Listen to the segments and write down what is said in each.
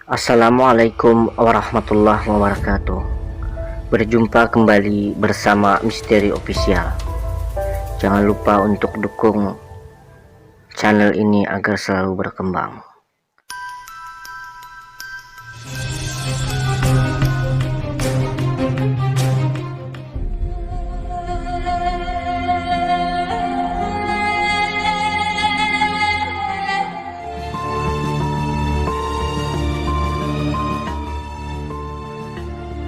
Assalamualaikum warahmatullahi wabarakatuh. Berjumpa kembali bersama Misteri Official. Jangan lupa untuk dukung channel ini agar selalu berkembang.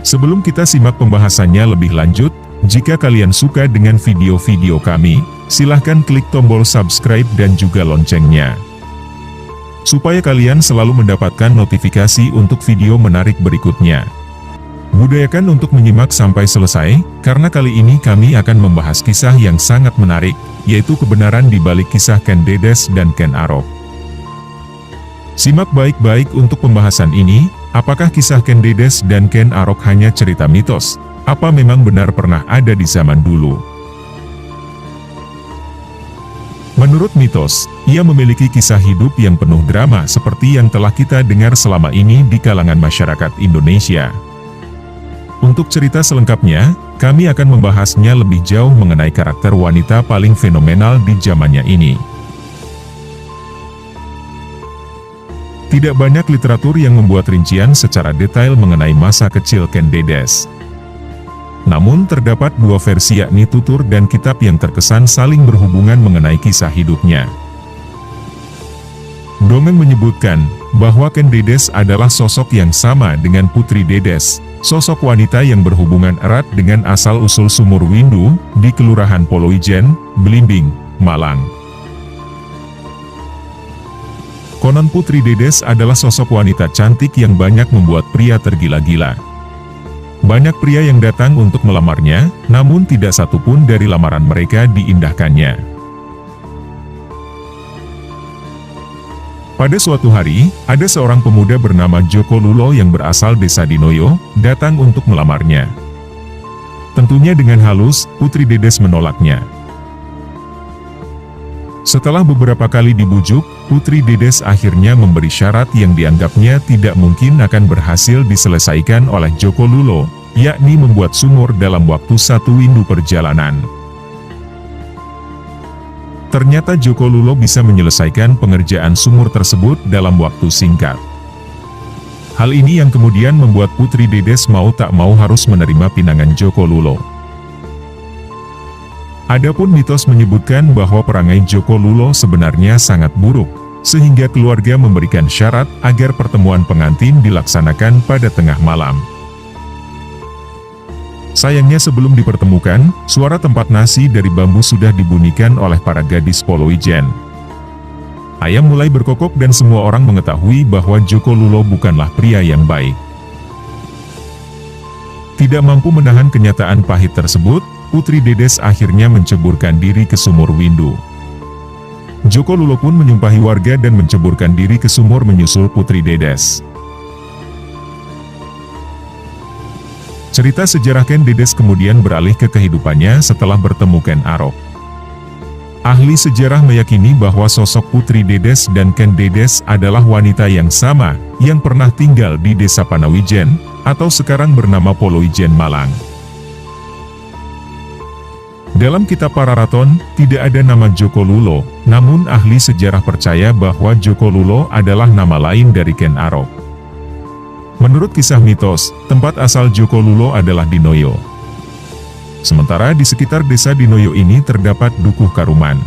Sebelum kita simak pembahasannya lebih lanjut, jika kalian suka dengan video-video kami, silahkan klik tombol subscribe dan juga loncengnya. Supaya kalian selalu mendapatkan notifikasi untuk video menarik berikutnya. Budayakan untuk menyimak sampai selesai, karena kali ini kami akan membahas kisah yang sangat menarik, yaitu kebenaran di balik kisah Ken Dedes dan Ken Arok. Simak baik-baik untuk pembahasan ini. Apakah kisah Ken Dedes dan Ken Arok hanya cerita mitos? Apa memang benar pernah ada di zaman dulu? Menurut mitos, ia memiliki kisah hidup yang penuh drama seperti yang telah kita dengar selama ini di kalangan masyarakat Indonesia. Untuk cerita selengkapnya, kami akan membahasnya lebih jauh mengenai karakter wanita paling fenomenal di zamannya ini. Tidak banyak literatur yang membuat rincian secara detail mengenai masa kecil Ken Dedes. Namun terdapat dua versi, yakni tutur dan kitab yang terkesan saling berhubungan mengenai kisah hidupnya. Dongeng menyebutkan bahwa Ken Dedes adalah sosok yang sama dengan Putri Dedes, sosok wanita yang berhubungan erat dengan asal-usul Sumur Windu di Kelurahan Poloijen, Belimbing, Malang. Konon Putri Dedes adalah sosok wanita cantik yang banyak membuat pria tergila-gila. Banyak pria yang datang untuk melamarnya, namun tidak satupun dari lamaran mereka diindahkannya. Pada suatu hari, ada seorang pemuda bernama Joko Lulo yang berasal desa Dinoyo, datang untuk melamarnya. Tentunya dengan halus, Putri Dedes menolaknya. Setelah beberapa kali dibujuk, Putri Dedes akhirnya memberi syarat yang dianggapnya tidak mungkin akan berhasil diselesaikan oleh Joko Lulo, yakni membuat sumur dalam waktu 1 windu perjalanan. Ternyata Joko Lulo bisa menyelesaikan pengerjaan sumur tersebut dalam waktu singkat. Hal ini yang kemudian membuat Putri Dedes mau tak mau harus menerima pinangan Joko Lulo. Adapun mitos menyebutkan bahwa perangai Joko Lulo sebenarnya sangat buruk, sehingga keluarga memberikan syarat agar pertemuan pengantin dilaksanakan pada tengah malam. Sayangnya sebelum dipertemukan, suara tempat nasi dari bambu sudah dibunyikan oleh para gadis Poloijen. Ayam mulai berkokok dan semua orang mengetahui bahwa Joko Lulo bukanlah pria yang baik. Tidak mampu menahan kenyataan pahit tersebut, Putri Dedes akhirnya menceburkan diri ke Sumur Windu. Joko Lulo pun menyumpahi warga dan menceburkan diri ke sumur menyusul Putri Dedes. Cerita sejarah Ken Dedes kemudian beralih ke kehidupannya setelah bertemu Ken Arok. Ahli sejarah meyakini bahwa sosok Putri Dedes dan Ken Dedes adalah wanita yang sama, yang pernah tinggal di desa Panawijen, atau sekarang bernama Poloijen, Malang. Dalam kitab Pararaton, tidak ada nama Joko Lulo, namun ahli sejarah percaya bahwa Joko Lulo adalah nama lain dari Ken Arok. Menurut kisah mitos, tempat asal Joko Lulo adalah Dinoyo. Sementara di sekitar desa Dinoyo ini terdapat Dukuh Karuman.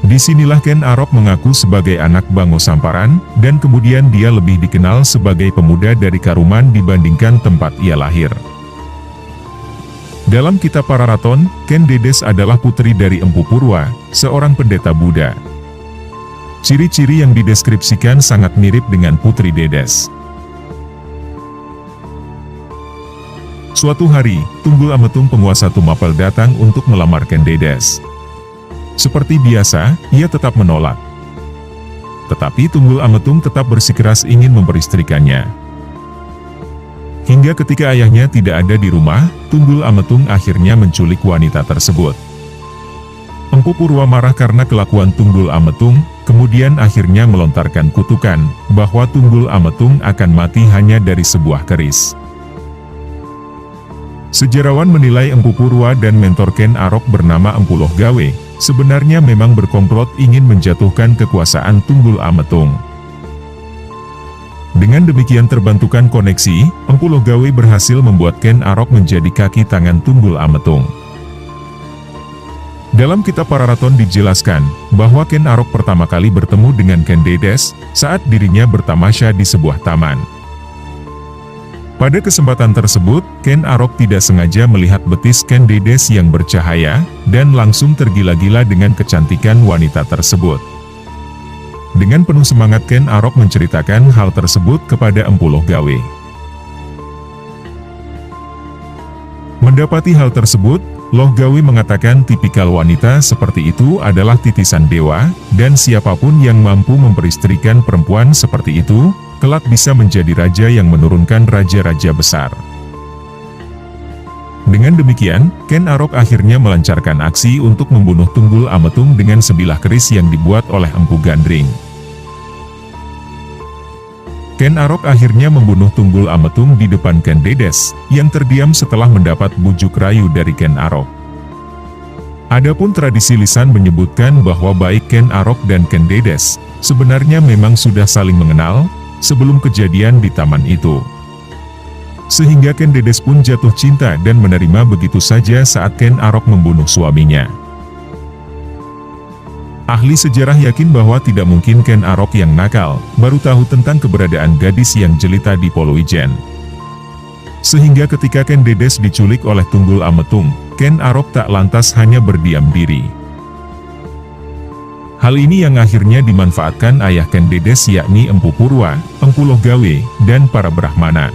Disinilah Ken Arok mengaku sebagai anak Bango Samparan, dan kemudian dia lebih dikenal sebagai pemuda dari Karuman dibandingkan tempat ia lahir. Dalam kitab Pararaton, Ken Dedes adalah putri dari Empu Purwa, seorang pendeta Buddha. Ciri-ciri yang dideskripsikan sangat mirip dengan Putri Dedes. Suatu hari, Tunggul Ametung penguasa Tumapel datang untuk melamar Ken Dedes. Seperti biasa, ia tetap menolak. Tetapi Tunggul Ametung tetap bersikeras ingin memperistrikannya. Hingga ketika ayahnya tidak ada di rumah, Tunggul Ametung akhirnya menculik wanita tersebut. Empu Purwa marah karena kelakuan Tunggul Ametung, kemudian akhirnya melontarkan kutukan, bahwa Tunggul Ametung akan mati hanya dari sebuah keris. Sejarawan menilai Empu Purwa dan mentor Ken Arok bernama Empu Loh Gawe, sebenarnya memang berkomplot ingin menjatuhkan kekuasaan Tunggul Ametung. Dengan demikian terbantukan koneksi, Empu Loh Gawe berhasil membuat Ken Arok menjadi kaki tangan Tunggul Ametung. Dalam kitab Pararaton dijelaskan, bahwa Ken Arok pertama kali bertemu dengan Ken Dedes, saat dirinya bertamasya di sebuah taman. Pada kesempatan tersebut, Ken Arok tidak sengaja melihat betis Ken Dedes yang bercahaya, dan langsung tergila-gila dengan kecantikan wanita tersebut. Dengan penuh semangat Ken Arok menceritakan hal tersebut kepada Empu Loh Gawe. Mendapati hal tersebut, Loh Gawe mengatakan tipikal wanita seperti itu adalah titisan dewa, dan siapapun yang mampu memperistrikan perempuan seperti itu, kelak bisa menjadi raja yang menurunkan raja-raja besar. Dengan demikian, Ken Arok akhirnya melancarkan aksi untuk membunuh Tunggul Ametung dengan sebilah keris yang dibuat oleh Empu Gandring. Ken Arok akhirnya membunuh Tunggul Ametung di depan Ken Dedes, yang terdiam setelah mendapat bujuk rayu dari Ken Arok. Adapun tradisi lisan menyebutkan bahwa baik Ken Arok dan Ken Dedes, sebenarnya memang sudah saling mengenal, sebelum kejadian di taman itu. Sehingga Ken Dedes pun jatuh cinta dan menerima begitu saja saat Ken Arok membunuh suaminya. Ahli sejarah yakin bahwa tidak mungkin Ken Arok yang nakal, baru tahu tentang keberadaan gadis yang jelita di Polowijen. Sehingga ketika Ken Dedes diculik oleh Tunggul Ametung, Ken Arok tak lantas hanya berdiam diri. Hal ini yang akhirnya dimanfaatkan ayah Ken Dedes yakni Empu Purwa, Empu Loh Gawe, dan para Brahmana.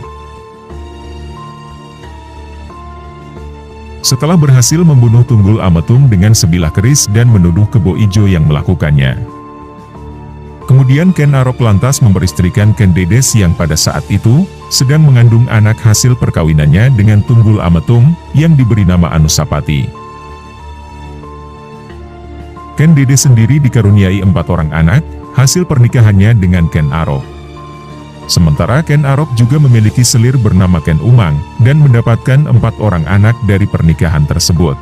Setelah berhasil membunuh Tunggul Ametung dengan sebilah keris dan menuduh Kebo Ijo yang melakukannya. Kemudian Ken Arok lantas memperistrikan Ken Dedes yang pada saat itu sedang mengandung anak hasil perkawinannya dengan Tunggul Ametung yang diberi nama Anusapati. Ken Dedes sendiri dikaruniai 4 orang anak, hasil pernikahannya dengan Ken Arok. Sementara Ken Arok juga memiliki selir bernama Ken Umang, dan mendapatkan 4 orang anak dari pernikahan tersebut.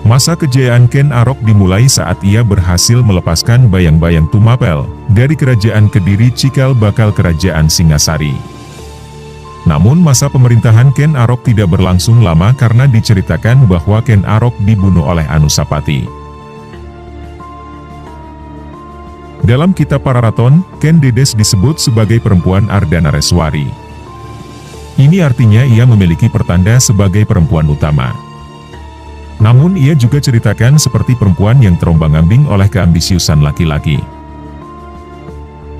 Masa kejayaan Ken Arok dimulai saat ia berhasil melepaskan bayang-bayang Tumapel, dari kerajaan Kediri cikal bakal kerajaan Singasari. Namun masa pemerintahan Ken Arok tidak berlangsung lama karena diceritakan bahwa Ken Arok dibunuh oleh Anusapati. Dalam kitab Pararaton, Ken Dedes disebut sebagai perempuan Ardhanareswari. Ini artinya ia memiliki pertanda sebagai perempuan utama. Namun ia juga ceritakan seperti perempuan yang terombang-ambing oleh keambisiusan laki-laki.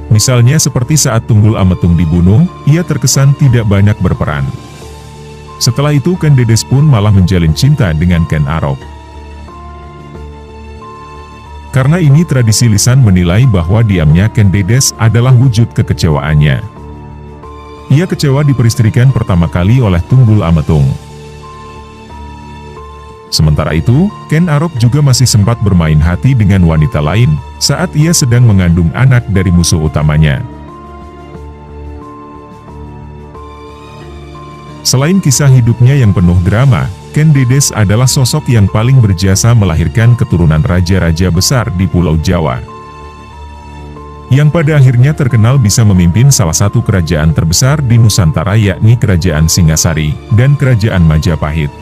Misalnya seperti saat Tunggul Ametung dibunuh, ia terkesan tidak banyak berperan. Setelah itu Ken Dedes pun malah menjalin cinta dengan Ken Arok. Karena ini tradisi lisan menilai bahwa diamnya Ken Dedes adalah wujud kekecewaannya. Ia kecewa diperistrikan pertama kali oleh Tunggul Ametung. Sementara itu, Ken Arok juga masih sempat bermain hati dengan wanita lain, saat ia sedang mengandung anak dari musuh utamanya. Selain kisah hidupnya yang penuh drama, Ken Dedes adalah sosok yang paling berjasa melahirkan keturunan raja-raja besar di Pulau Jawa. Yang pada akhirnya terkenal bisa memimpin salah satu kerajaan terbesar di Nusantara yakni Kerajaan Singasari dan Kerajaan Majapahit.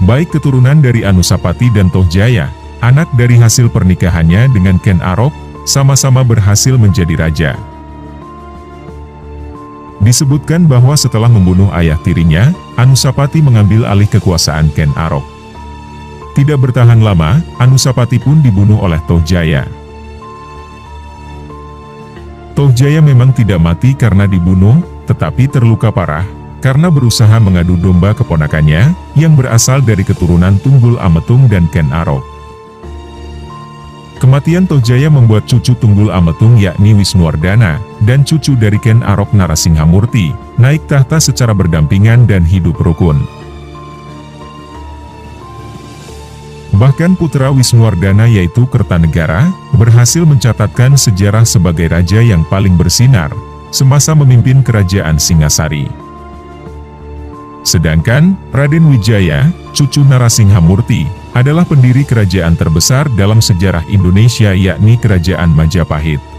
Baik keturunan dari Anusapati dan Tohjaya, anak dari hasil pernikahannya dengan Ken Arok, sama-sama berhasil menjadi raja. Disebutkan bahwa setelah membunuh ayah tirinya, Anusapati mengambil alih kekuasaan Ken Arok. Tidak bertahan lama, Anusapati pun dibunuh oleh Tohjaya. Tohjaya memang tidak mati karena dibunuh, tetapi terluka parah, karena berusaha mengadu domba keponakannya, yang berasal dari keturunan Tunggul Ametung dan Ken Arok. Kematian Tohjaya membuat cucu Tunggul Ametung yakni Wisnuwardana, dan cucu dari Ken Arok Narasinghamurti, naik tahta secara berdampingan dan hidup rukun. Bahkan putra Wisnuwardana yaitu Kertanegara, berhasil mencatatkan sejarah sebagai raja yang paling bersinar semasa memimpin kerajaan Singasari. Sedangkan, Raden Wijaya, cucu Narasinghamurti, adalah pendiri kerajaan terbesar dalam sejarah Indonesia yakni Kerajaan Majapahit.